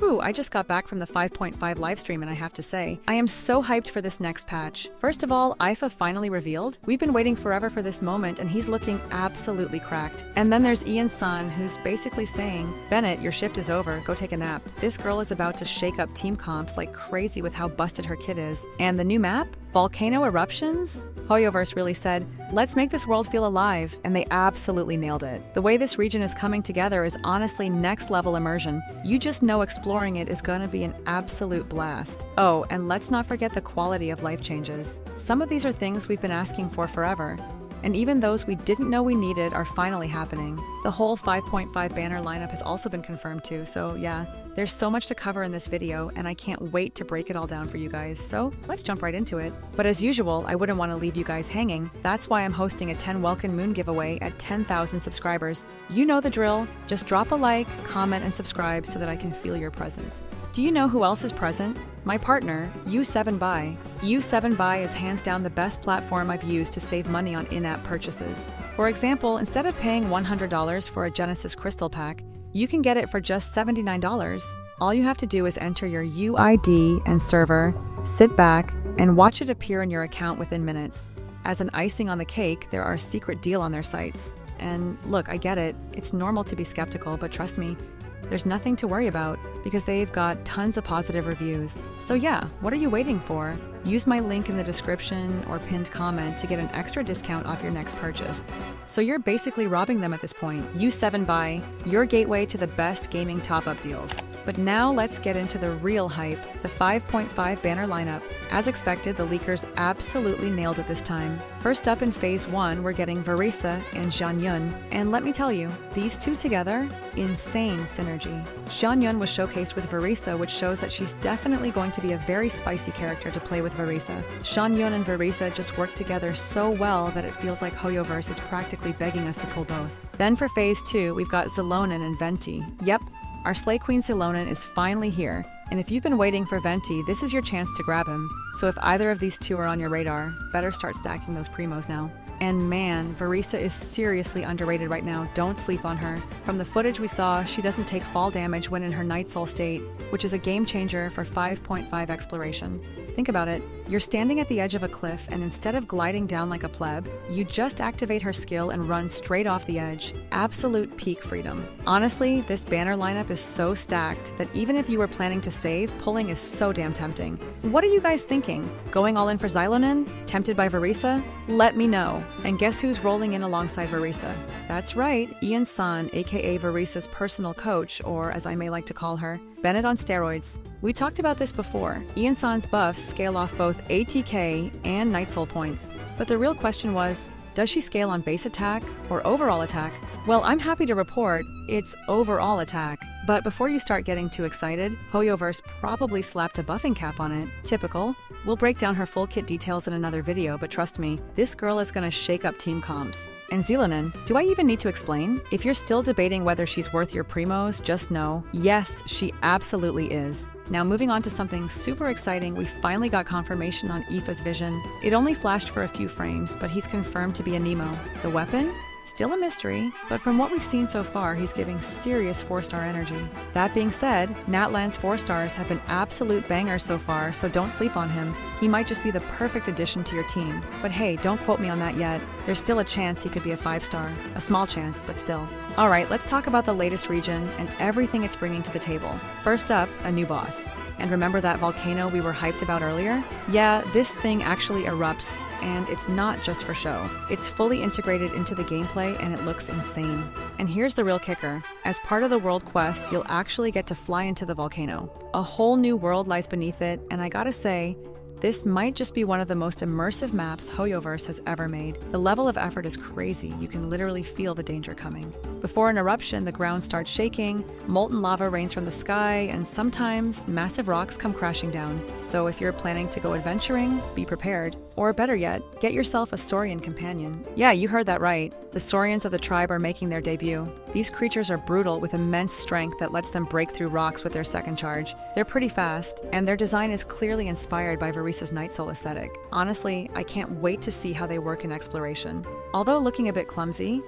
Ooh, I just got back from the 5.5 livestream and I have to say, I am so hyped for this next patch. First of all, IFA finally revealed. We've been waiting forever for this moment and he's looking absolutely cracked. And then there's Iansan, who's basically saying, Bennett, your shift is over, go take a nap. This girl is about to shake up team comps like crazy with how busted her kit is. And the new map? Volcano Eruptions? Hoyoverse really said, let's make this world feel alive, and they absolutely nailed it. The way this region is coming together is honestly next level immersion. You just know exploring it is gonna be an absolute blast. Oh, and let's not forget the quality of life changes. Some of these are things we've been asking for forever, and even those we didn't know we needed are finally happening. The whole 5.5 banner lineup has also been confirmed too, so yeah, there's so much to cover in this video, and I can't wait to break it all down for you guys, so let's jump right into it. But as usual, I wouldn't want to leave you guys hanging. That's why I'm hosting a 10 Welkin Moon giveaway at 10,000 subscribers. You know the drill. Just drop a like, comment, and subscribe so that I can feel your presence. Do you know who else is present? My partner, U7Buy. U7Buy is hands down the best platform I've used to save money on in-app purchases. For example, instead of paying $100 for a Genesis Crystal Pack, you can get it for just $79. All you have to do is enter your UID and server, sit back, and watch it appear in your account within minutes. As an icing on the cake, there are a secret deal on their sites. And look, I get it. It's normal to be skeptical, but trust me, there's nothing to worry about because they've got tons of positive reviews. So yeah, what are you waiting for? Use my link in the description or pinned comment to get an extra discount off your next purchase. So you're basically robbing them at this point. U7Buy, your gateway to the best gaming top-up deals. But now let's get into the real hype, the 5.5 banner lineup. As expected, the leakers absolutely nailed it this time. First up in Phase 1, we're getting Vareesa and Xianyun. And let me tell you, these two together, insane synergy. Xianyun was showcased with Vareesa, which shows that she's definitely going to be a very spicy character to play with Vareesa. Xianyun and Vareesa just work together so well that it feels like Hoyoverse is practically begging us to pull both. Then for Phase 2, we've got Xilonen Venti. Yep, our Slay Queen Xilonen is finally here, and if you've been waiting for Venti, this is your chance to grab him. So if either of these two are on your radar, better start stacking those primos now. And man, Vareesa is seriously underrated right now, don't sleep on her. From the footage we saw, she doesn't take fall damage when in her Night Soul state, which is a game changer for 5.5 exploration. Think about it, you're standing at the edge of a cliff and instead of gliding down like a pleb, you just activate her skill and run straight off the edge. Absolute peak freedom. Honestly, this banner lineup is so stacked that even if you were planning to save, pulling is so damn tempting. What are you guys thinking? Going all in for Xilonen? Tempted by Vareesa? Let me know. And guess who's rolling in alongside Vareesa? That's right, Iansan, aka Vareesa's personal coach, or as I may like to call her, Bennett on steroids. We talked about this before. Iansan's buffs scale off both ATK and Night Soul points. But the real question was, does she scale on base attack or overall attack? Well, I'm happy to report it's overall attack. But before you start getting too excited, Hoyoverse probably slapped a buffing cap on it. Typical. We'll break down her full kit details in another video, but trust me, this girl is gonna shake up team comps. And Xilonen, do I even need to explain? If you're still debating whether she's worth your primos, just know, yes, she absolutely is. Now moving on to something super exciting, we finally got confirmation on IFA's vision. It only flashed for a few frames, but he's confirmed to be Anemo. The weapon? Still a mystery, but from what we've seen so far, he's giving serious 4-star energy. That being said, Natlan's 4 stars have been absolute bangers so far, so don't sleep on him. He might just be the perfect addition to your team. But hey, don't quote me on that yet. There's still a chance he could be a 5-star. A small chance, but still. Alright, let's talk about the latest region and everything it's bringing to the table. First up, a new boss. And remember that volcano we were hyped about earlier? Yeah, this thing actually erupts, and it's not just for show. It's fully integrated into the gameplay and it looks insane. And here's the real kicker. As part of the world quest, you'll actually get to fly into the volcano. A whole new world lies beneath it, and I gotta say, this might just be one of the most immersive maps Hoyoverse has ever made. The level of effort is crazy, you can literally feel the danger coming. Before an eruption, the ground starts shaking, molten lava rains from the sky, and sometimes massive rocks come crashing down. So if you're planning to go adventuring, be prepared. Or better yet, get yourself a Saurian companion. Yeah, you heard that right. The Saurians of the tribe are making their debut. These creatures are brutal with immense strength that lets them break through rocks with their second charge. They're pretty fast, and their design is clearly inspired by Vareesa's Night Soul aesthetic. Honestly, I can't wait to see how they work in exploration. Although looking a bit clumsy,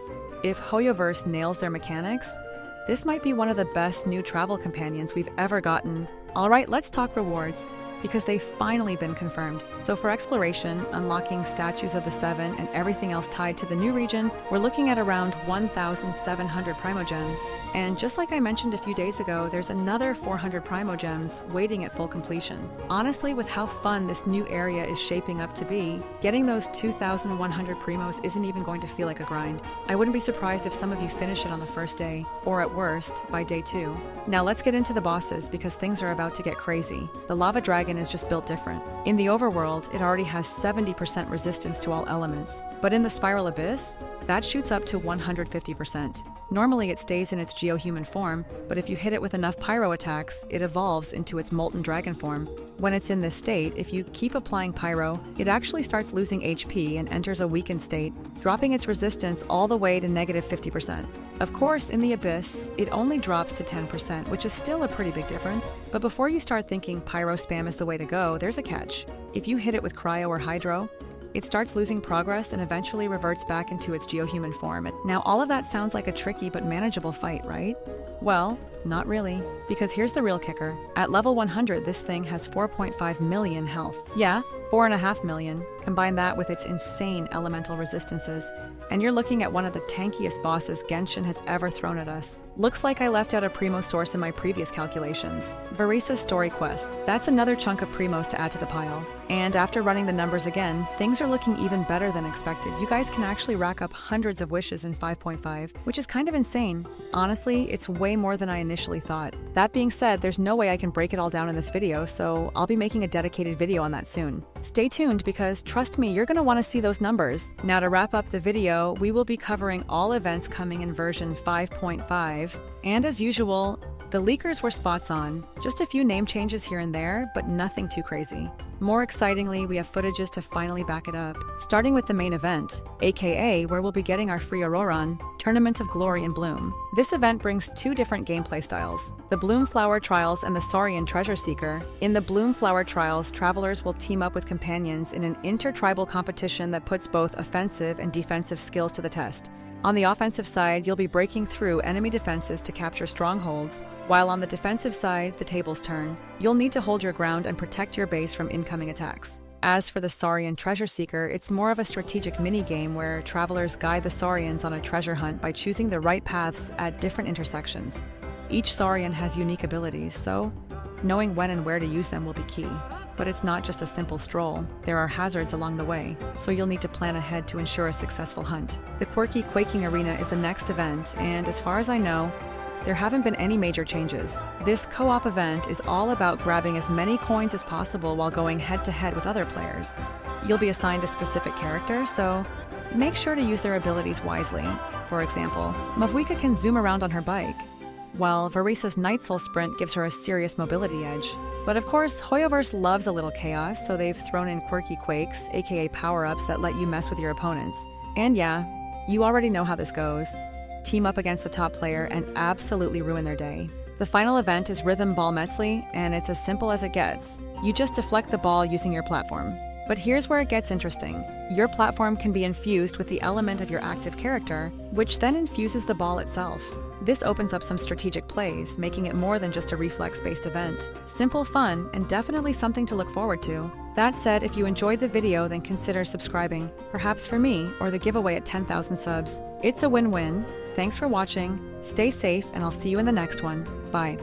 if Hoyoverse nails their mechanics, This might be one of the best new travel companions we've ever gotten. Alright, let's talk rewards, because they've finally been confirmed. So for exploration, unlocking statues of the Seven and everything else tied to the new region, we're looking at around 1,700 Primogems. And just like I mentioned a few days ago, there's another 400 Primogems waiting at full completion. Honestly, with how fun this new area is shaping up to be, getting those 2,100 Primos isn't even going to feel like a grind. I wouldn't be surprised if some of you finish it on the first day, or at worst, by day 2. Now let's get into the bosses, because things are about to get crazy. The Lava Dragon is just built different. In the overworld, it already has 70% resistance to all elements, but in the Spiral Abyss, that shoots up to 150%. Normally it stays in its geohuman form, but if you hit it with enough pyro attacks, it evolves into its molten dragon form. When it's in this state, if you keep applying pyro, it actually starts losing HP and enters a weakened state, dropping its resistance all the way to negative 50%. Of course, in the Abyss, it only drops to 10%, which is still a pretty big difference, but before you start thinking pyro spam is the way to go, there's a catch. If you hit it with cryo or hydro, it starts losing progress and eventually reverts back into its geohuman form. Now, all of that sounds like a tricky but manageable fight, right? Well, not really, because here's the real kicker. At level 100, this thing has 4.5 million health. Yeah, 4.5 million. Combine that with its insane elemental resistances, and you're looking at one of the tankiest bosses Genshin has ever thrown at us. Looks like I left out a Primo source in my previous calculations. Vareesa's story quest. That's another chunk of Primos to add to the pile. And after running the numbers again, things are looking even better than expected. You guys can actually rack up hundreds of wishes in 5.5, which is kind of insane. Honestly, it's way more than I initially thought. That being said, there's no way I can break it all down in this video, so I'll be making a dedicated video on that soon. Stay tuned, because trust me, you're going to want to see those numbers. Now, to wrap up the video, we will be covering all events coming in version 5.5, and as usual, the leakers were spots on. Just a few name changes here and there, but nothing too crazy. More excitingly, we have footages to finally back it up, starting with the main event, aka where we'll be getting our free ORORON, Tournament of Glory in Bloom. This event brings two different gameplay styles, the Bloom Flower Trials and the Saurian Treasure Seeker. In the Bloom Flower Trials, travelers will team up with companions in an intertribal competition that puts both offensive and defensive skills to the test. On the offensive side, you'll be breaking through enemy defenses to capture strongholds, while on the defensive side, the tables turn. You'll need to hold your ground and protect your base from incoming attacks. As for the Saurian Treasure Seeker, it's more of a strategic mini-game where travelers guide the Saurians on a treasure hunt by choosing the right paths at different intersections. Each Saurian has unique abilities, so knowing when and where to use them will be key. But it's not just a simple stroll. There are hazards along the way, so you'll need to plan ahead to ensure a successful hunt. The quirky Quaking Arena is the next event, and as far as I know, there haven't been any major changes. This co-op event is all about grabbing as many coins as possible while going head-to-head with other players. You'll be assigned a specific character, so make sure to use their abilities wisely. For example, Mavuika can zoom around on her bike, while Vareesa's Night Soul Sprint gives her a serious mobility edge. But of course, Hoyoverse loves a little chaos, so they've thrown in quirky quakes, aka power-ups that let you mess with your opponents. And yeah, you already know how this goes. Team up against the top player and absolutely ruin their day. The final event is Rhythm Ball Metzli, and it's as simple as it gets. You just deflect the ball using your platform. But here's where it gets interesting. Your platform can be infused with the element of your active character, which then infuses the ball itself. This opens up some strategic plays, making it more than just a reflex-based event. Simple fun, and definitely something to look forward to. That said, if you enjoyed the video, then consider subscribing, perhaps for me, or the giveaway at 10,000 subs. It's a win-win. Thanks for watching, stay safe, and I'll see you in the next one. Bye.